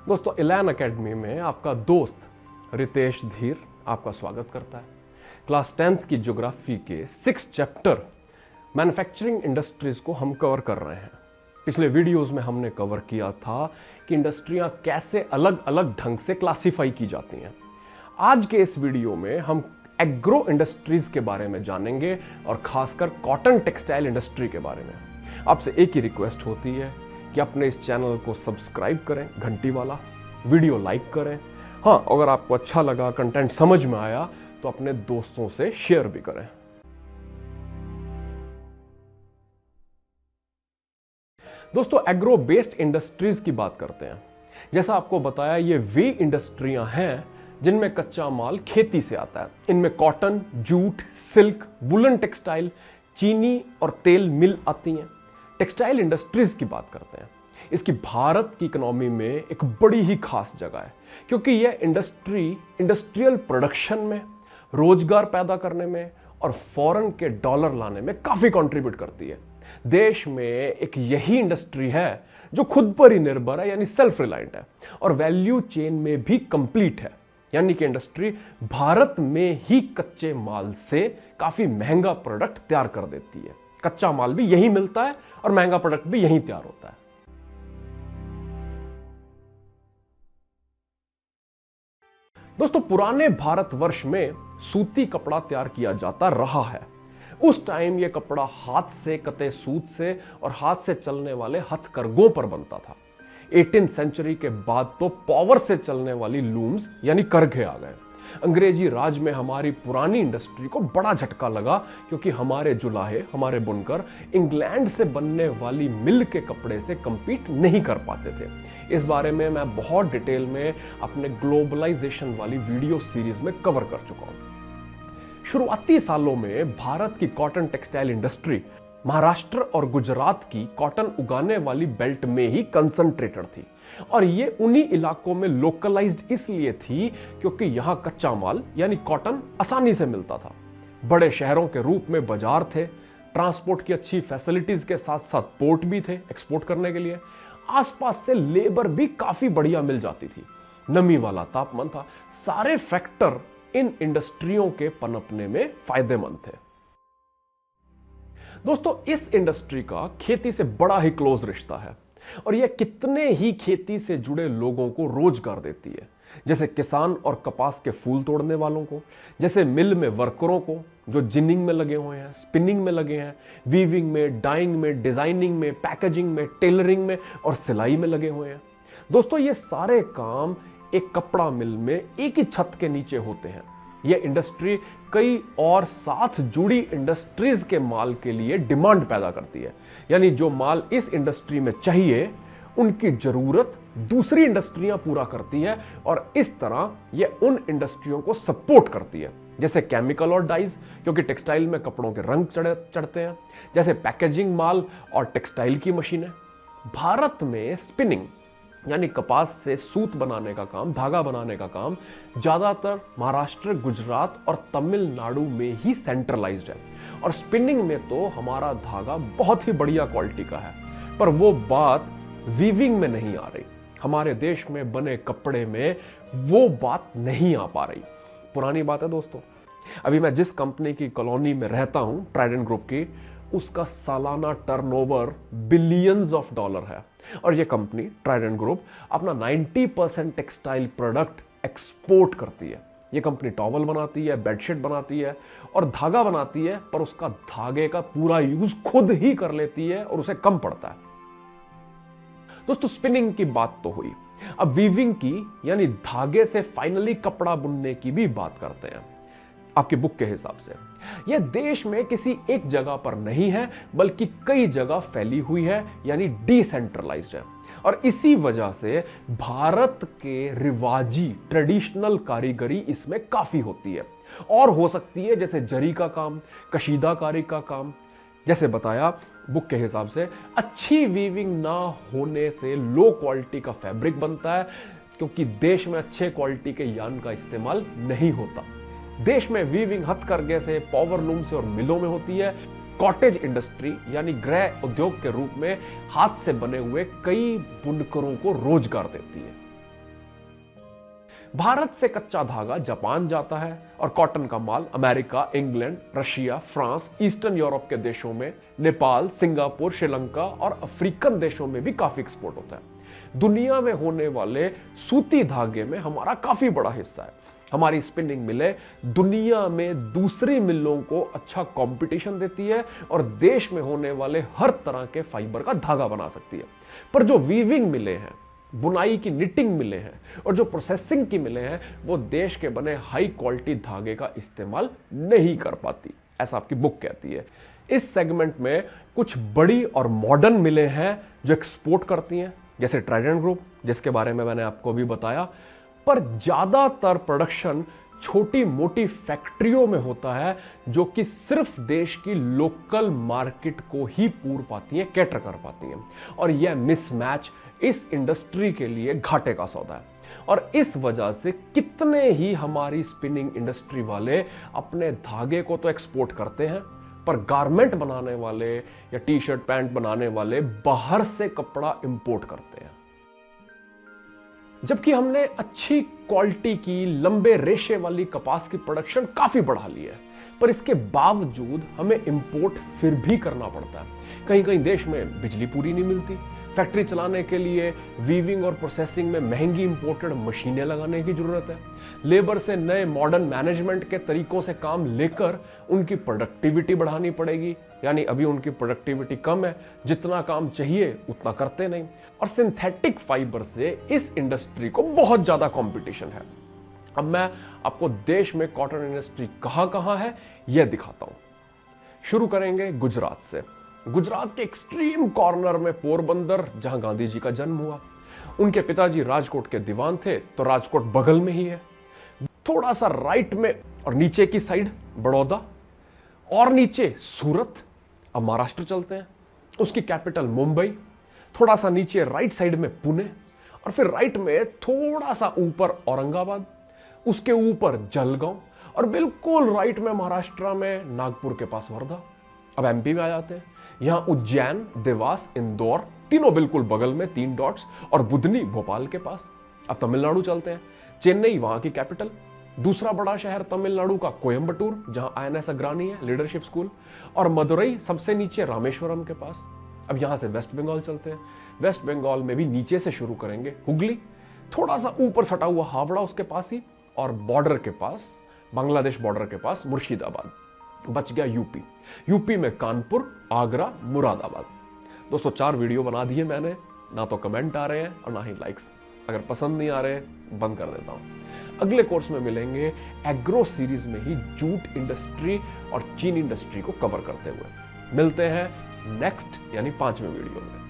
दोस्तों इलान एकेडमी में आपका दोस्त रितेश धीर आपका स्वागत करता है। क्लास 10th की ज्योग्राफी के 6th चैप्टर मैन्युफैक्चरिंग इंडस्ट्रीज को हम कवर कर रहे हैं। पिछले वीडियोस में हमने कवर किया था कि इंडस्ट्रियां कैसे अलग अलग ढंग से क्लासिफाई की जाती हैं। आज के इस वीडियो में हम एग्रो इंडस्ट्रीज के बारे में जानेंगे और खासकर कॉटन टेक्सटाइल इंडस्ट्री के बारे में। आपसे एक ही रिक्वेस्ट होती है कि अपने इस चैनल को सब्सक्राइब करें, घंटी वाला, वीडियो लाइक करें। हाँ, अगर आपको अच्छा लगा, कंटेंट समझ में आया तो अपने दोस्तों से शेयर भी करें। दोस्तों एग्रो बेस्ड इंडस्ट्रीज की बात करते हैं। जैसा आपको बताया, ये वे इंडस्ट्रियां हैं जिनमें कच्चा माल खेती से आता है। इनमें cotton, jute, silk, woollen textile, चीनी और तेल मिल आती हैं। टेक्सटाइल इंडस्ट्रीज की बात करते हैं। इसकी भारत की इकोनॉमी में एक बड़ी ही खास जगह है, क्योंकि यह इंडस्ट्री इंडस्ट्रियल प्रोडक्शन में, रोजगार पैदा करने में और फॉरेन के डॉलर लाने में काफी कंट्रीब्यूट करती है। देश में एक यही इंडस्ट्री है जो खुद पर ही निर्भर है, यानी सेल्फ रिलायंट है, और वैल्यू चेन में भी कंप्लीट है। यानी कि इंडस्ट्री भारत में ही कच्चे माल से काफी महंगा प्रोडक्ट तैयार कर देती है। कच्चा माल भी यहीं मिलता है और महंगा प्रोडक्ट भी यहीं तैयार होता है। दोस्तों पुराने भारतवर्ष में सूती कपड़ा तैयार किया जाता रहा है। उस टाइम यह कपड़ा हाथ से कते सूत से और हाथ से चलने वाले हथकरघों पर बनता था। 18th सेंचुरी के बाद तो पावर से चलने वाली लूम्स यानी करघे आ गए। अंग्रेजी राज में हमारी पुरानी इंडस्ट्री को बड़ा झटका लगा, क्योंकि हमारे जुलाहे, हमारे बुनकर इंग्लैंड से बनने वाली मिल के कपड़े से कंपीट नहीं कर पाते थे। इस बारे में मैं बहुत डिटेल में अपने ग्लोबलाइजेशन वाली वीडियो सीरीज में कवर कर चुका हूं। शुरुआती सालों में भारत की कॉटन टेक्सटाइल इंडस्ट्री महाराष्ट्र और गुजरात की कॉटन उगाने वाली बेल्ट में ही कंसंट्रेटेड थी, और ये उन्हीं इलाकों में लोकलाइज्ड इसलिए थी क्योंकि यहां कच्चा माल यानी कॉटन आसानी से मिलता था। बड़े शहरों के रूप में बाजार थे, ट्रांसपोर्ट की अच्छी फैसिलिटीज के साथ साथ पोर्ट भी थे एक्सपोर्ट करने के लिए। आसपास से लेबर भी काफी बढ़िया मिल जाती थी, नमी वाला तापमान था। सारे फैक्टर इन इंडस्ट्रियों के पनपने में फायदेमंद थे। दोस्तों इस इंडस्ट्री का खेती से बड़ा ही क्लोज रिश्ता है, और यह कितने ही खेती से जुड़े लोगों को रोजगार देती है। जैसे किसान और कपास के फूल तोड़ने वालों को, जैसे मिल में वर्करों को जो जिनिंग में लगे हुए हैं, स्पिनिंग में लगे हैं, वीविंग में, डाइंग में, डिजाइनिंग में, पैकेजिंग में, टेलरिंग में और सिलाई में लगे हुए हैं। दोस्तों ये सारे काम एक कपड़ा मिल में एक ही छत के नीचे होते हैं। यह इंडस्ट्री कई और साथ जुड़ी इंडस्ट्रीज के माल के लिए डिमांड पैदा करती है। यानी जो माल इस इंडस्ट्री में चाहिए उनकी जरूरत दूसरी इंडस्ट्रियां पूरा करती है, और इस तरह यह उन इंडस्ट्रियों को सपोर्ट करती है। जैसे केमिकल और डाइज, क्योंकि टेक्सटाइल में कपड़ों के रंग चढ़ते हैं। जैसे पैकेजिंग माल और टेक्सटाइल की मशीनें। भारत में स्पिनिंग यानी कपास से सूत बनाने का काम, धागा बनाने का काम ज्यादातर महाराष्ट्र, गुजरात और तमिलनाडु में ही सेंट्रलाइज्ड है, और स्पिनिंग में तो हमारा धागा बहुत ही बढ़िया क्वालिटी का है। पर वो बात वीविंग में नहीं आ रही। हमारे देश में बने कपड़े में वो बात नहीं आ पा रही। पुरानी बात है दोस्तों। अभी मैं जिस कंपनी की कॉलोनी में रहता हूं, ट्राइडेंट ग्रुप की, उसका सालाना टर्नओवर बिलियंस ऑफ डॉलर है, और यह कंपनी ट्राइडेंट ग्रुप अपना 90% टेक्सटाइल प्रोडक्ट एक्सपोर्ट करती है। यह कंपनी टॉवल बनाती है, बेडशीट बनाती है और धागा बनाती है, पर उसका धागे का पूरा यूज खुद ही कर लेती है और उसे कम पड़ता है। दोस्तों स्पिनिंग की बात तो हुई, अब वीविंग की यानी धागे से फाइनली कपड़ा बुनने की भी बात करते हैं। आपकी बुक के हिसाब से यह देश में किसी एक जगह पर नहीं है, बल्कि कई जगह फैली हुई है, यानी डिसेंट्रलाइज्ड है। और इसी वजह से भारत के रिवाजी ट्रेडिशनल कारीगरी इसमें काफी होती है, और हो सकती है जैसे जरी का काम, कशीदाकारी का काम। जैसे बताया बुक के हिसाब से अच्छी वीविंग ना होने से लो क्वालिटी का फैब्रिक बनता है, क्योंकि देश में अच्छे क्वालिटी के यार्न का इस्तेमाल नहीं होता। देश में वीविंग हथकरघे से, पावर लूम से और मिलों में होती है। कॉटेज इंडस्ट्री यानी गृह उद्योग के रूप में हाथ से बने हुए कई बुनकरों को रोजगार देती है। भारत से कच्चा धागा जापान जाता है और कॉटन का माल America, England, Russia, France, eastern Europe के देशों में, नेपाल, सिंगापुर, श्रीलंका और अफ्रीकन देशों में भी काफी एक्सपोर्ट होता है। दुनिया में होने वाले सूती धागे में हमारा काफी बड़ा हिस्सा है। हमारी स्पिनिंग मिलें दुनिया में दूसरी मिलों को अच्छा कंपटीशन देती है और देश में होने वाले हर तरह के फाइबर का धागा बना सकती है। पर जो वीविंग मिले हैं, बुनाई की निटिंग मिले हैं और जो प्रोसेसिंग की मिले हैं, वो देश के बने हाई क्वालिटी धागे का इस्तेमाल नहीं कर पाती, ऐसा आपकी बुक कहती है। इस सेगमेंट में कुछ बड़ी और मॉडर्न मिले हैं जो एक्सपोर्ट करती हैं, जैसे ट्राइडेंट ग्रुप, जिसके बारे में मैंने आपको अभी बताया। पर ज्यादातर प्रोडक्शन छोटी मोटी फैक्ट्रियों में होता है जो कि सिर्फ देश की लोकल मार्केट को ही पूर पाती हैं, कैटर कर पाती हैं। और यह मिसमैच इस इंडस्ट्री के लिए घाटे का सौदा है। और इस वजह से कितने ही हमारी स्पिनिंग इंडस्ट्री वाले अपने धागे को तो एक्सपोर्ट करते हैं, पर गारमेंट बनाने वाले या टी शर्ट पैंट बनाने वाले बाहर से कपड़ा इंपोर्ट करते हैं। जबकि हमने अच्छी क्वालिटी की लंबे रेशे वाली कपास की प्रोडक्शन काफी बढ़ा ली है, पर इसके बावजूद हमें इंपोर्ट फिर भी करना पड़ता है। कहीं कहीं देश में बिजली पूरी नहीं मिलती, फैक्ट्री चलाने के लिए वीविंग और प्रोसेसिंग में महंगी इंपोर्टेड मशीनें लगाने की जरूरत है। लेबर से नए मॉडर्न मैनेजमेंट के तरीकों से काम लेकर उनकी प्रोडक्टिविटी बढ़ानी पड़ेगी, यानी अभी उनकी प्रोडक्टिविटी कम है, जितना काम चाहिए उतना करते नहीं। और सिंथेटिक फाइबर से इस इंडस्ट्री को बहुत ज्यादा कंपटीशन है। अब मैं आपको देश में कॉटन इंडस्ट्री कहां कहां है यह दिखाता हूं। शुरू करेंगे गुजरात से। गुजरात के एक्सट्रीम कॉर्नर में पोरबंदर, जहां गांधी जी का जन्म हुआ। उनके पिताजी राजकोट के दीवान थे, तो राजकोट बगल में ही है। थोड़ा सा राइट में और नीचे की साइड बड़ौदा, और नीचे सूरत। अब महाराष्ट्र चलते हैं, उसकी कैपिटल मुंबई। थोड़ा सा नीचे राइट साइड में पुणे, और फिर राइट में थोड़ा सा ऊपर औरंगाबाद, उसके ऊपर जलगांव, और बिल्कुल राइट में महाराष्ट्र में नागपुर के पास वर्धा। अब एमपी में आ जाते हैं, यहां उज्जैन, देवास, इंदौर, तीनों बिल्कुल बगल में 3 डॉट्स, और बुधनी भोपाल के पास। अब तमिलनाडु चलते हैं, चेन्नई वहां की कैपिटल। दूसरा बड़ा शहर तमिलनाडु का कोयम्बटूर, जहां आईएनएस अग्रानी है, लीडरशिप स्कूल, और मदुरई सबसे नीचे रामेश्वरम के पास। अब यहां से वेस्ट बंगाल चलते हैं। वेस्ट बंगाल में भी नीचे से शुरू करेंगे, हुगली, थोड़ा सा ऊपर सटा हुआ हावड़ा उसके पास ही, और बॉर्डर के पास, बांग्लादेश बॉर्डर के पास मुर्शिदाबाद। बच गया यूपी। यूपी में कानपुर, आगरा, मुरादाबाद। दोस्तों 4 वीडियो बना दिए मैंने, ना तो कमेंट आ रहे हैं और ना ही लाइक्स। अगर पसंद नहीं आ रहे बंद कर देता हूं। अगले कोर्स में मिलेंगे एग्रो सीरीज में ही जूट इंडस्ट्री और चीन इंडस्ट्री को कवर करते हुए। मिलते हैं नेक्स्ट यानी 5वें वीडियो में।